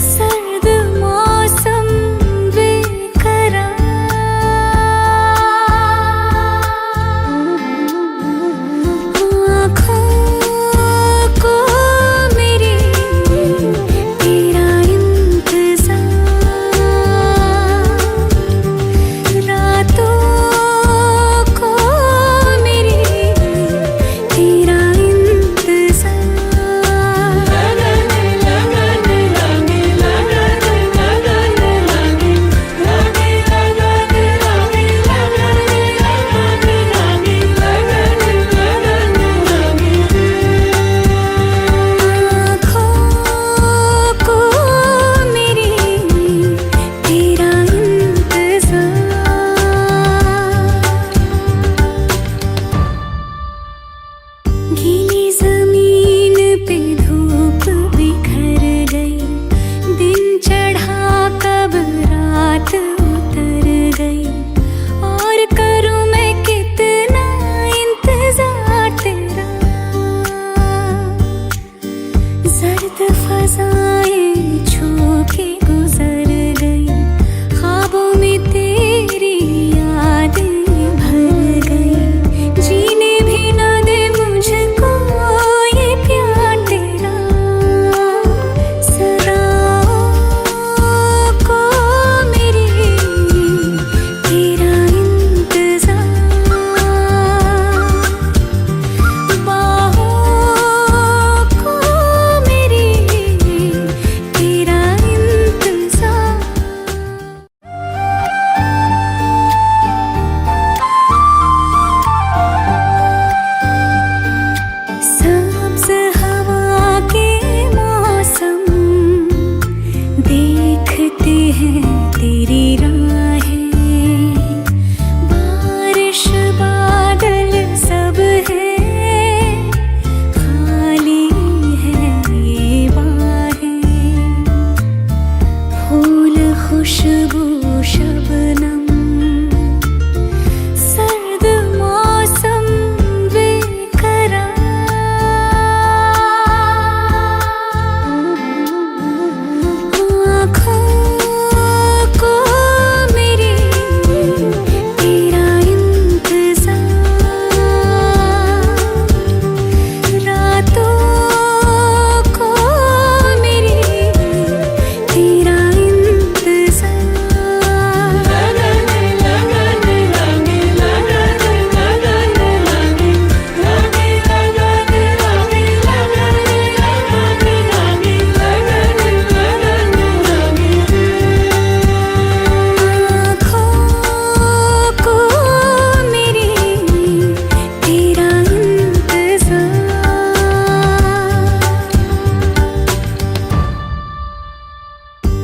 सर्द मौसम बेकरार, आँखों को मेरी तेरा इंतजार, रातों को मेरी तेरा गीली जमीन पे धूप बिखर गई, दिन चढ़ा कब रात उतर गई, और करूं मैं कितना इंतजार तेरा, जर्द फज़ाएं छू के गुजर गई, ख्वाबों में तेरी यादें भर गई, जीने भी ना दे मुझको ये प्यार तेरा, सदाओं को मेरी तेरा इंतजार, बाहों को मेरी तेरा इंतजार। सब्ज़ हवा के मौसम देखते हैं तेरी राहें, बारिश बादल सब है, खाली है ये बाहें, फूल खुशबू शबनम, सर्द मौसम बेकरार, आँखों को मेरी तेरा इंतजार, रातों को मेरी तेरा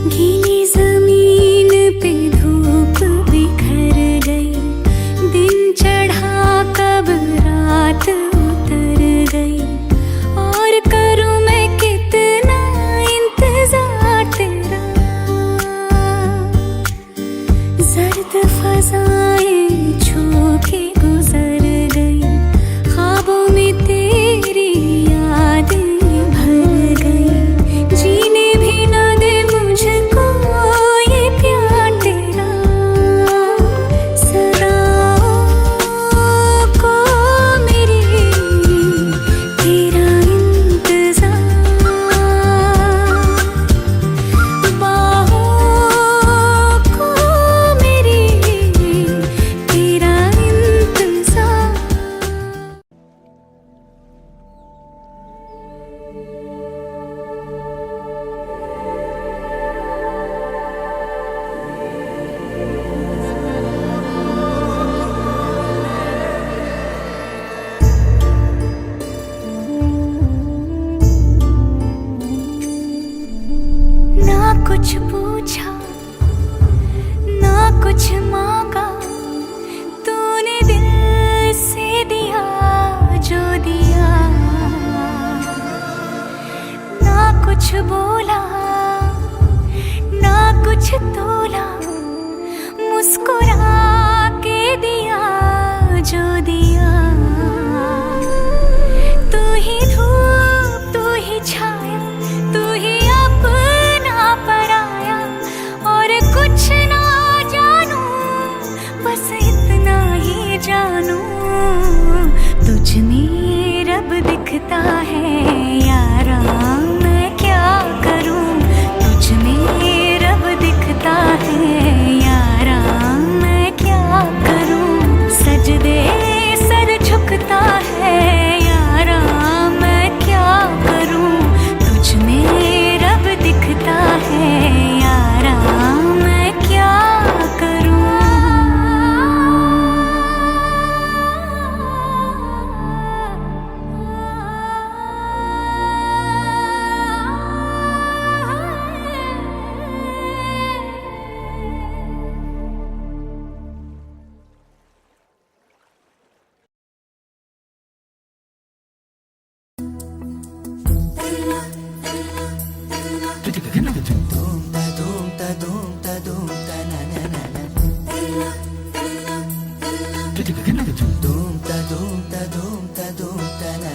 गीली जमीन पे धूप बिखर गई, दिन चढ़ा कब रात उतर गई, और करूं मैं कितना इंतजार तेरा, जर्द फज़ाएं छू के गुजर गई, ख्वाबों में तेरी यादें भर गई, जीने भी ना दे मुझको ये प्यार तेरा, सदाओं को मेरी तेरा इंतजार, बाहों को मेरी तेरा इंतजार। ना कुछ पूछा ना कुछ मांगा, तूने दिल से दिया जो दिया, ना कुछ बोला ना कुछ तोला, मुस्कुरा के दिया जो दिया, तू ही धूप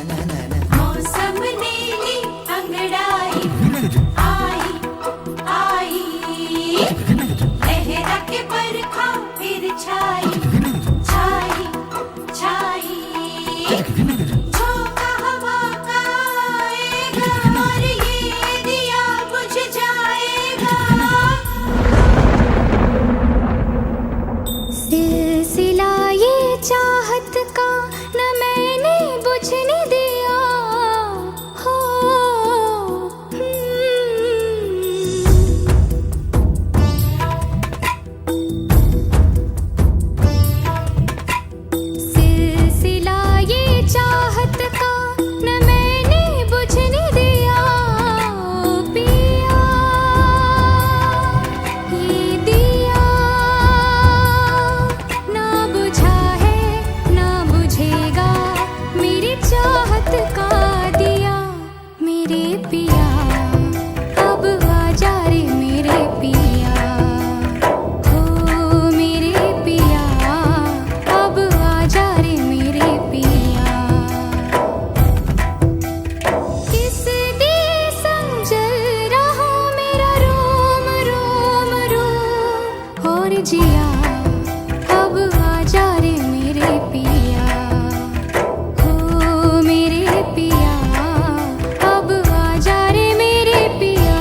मौसम नीली अंगड़ाई आई आई लहरा के बरखा फिर छाई छाई छाई झोंका हवा का आएगा और ये दिया बुझ जाएगा सिलसिला ये चाहत का न मैंने बुझने दिया हो सिलसिला ये चाहत का न मैंने बुझने दिया पिया ये दिया ना बुझा है ना बुझेगा मेरी चाहत का दिया मेरे पिया अब आजा रे मेरे पिया हो मेरे पिया अब आजा रे मेरे पिया किस दिए संजल रहा मेरा रोम रोम रोम और जिया अब आजा रे मेरे पिया हो मेरे पिया अब आजा रे मेरे पिया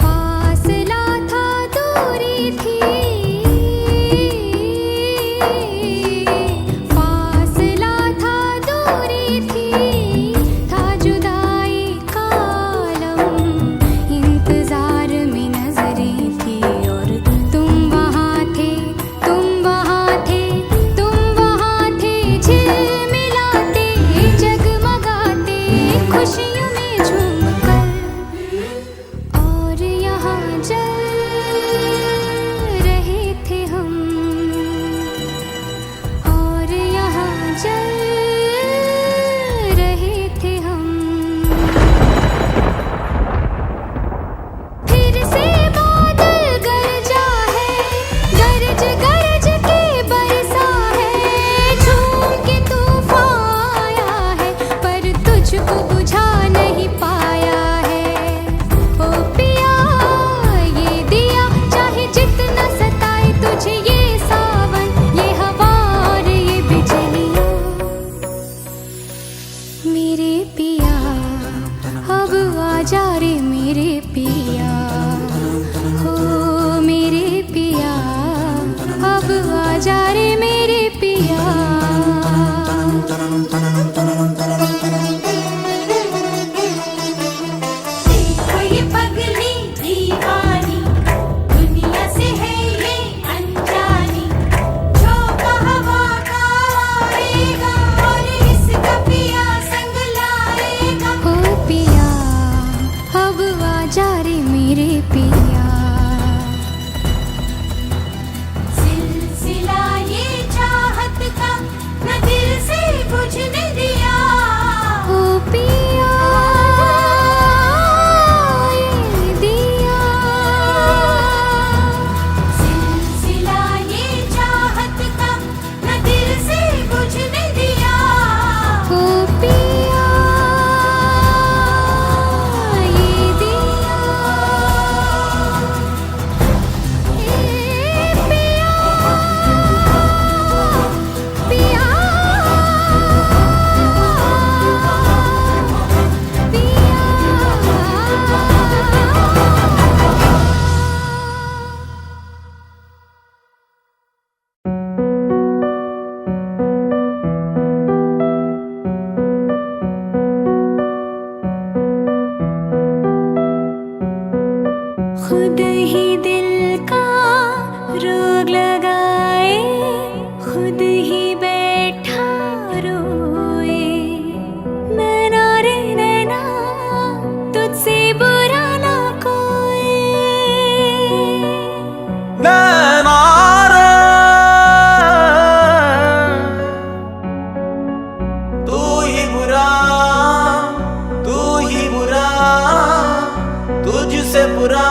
फासला था दूरी थी फासला था दूरी थी था जुदाई का आलम इंतजार में नजरें थी और तुम वहाँ थे तुम वहाँ थे तुम वहाँ थे झिलमिलाते जगमगाते खुशियों में झूमकर और यहाँ जल रहे थे हम और यहाँ जल रहे थे हम फिर से बादल गरजा है गरज गरज के बरसा है झूम के तूफान आया है पर तुझको बुझा नहीं पाया है ओ पिया ये खुद ही दिल का रोग लगाए, खुद ही बैठा रोए। नैना रे नैना तुझसे बुरा ना कोई। नैना रे तू ही बुरा, तू ही बुरा, तुझसे बुरा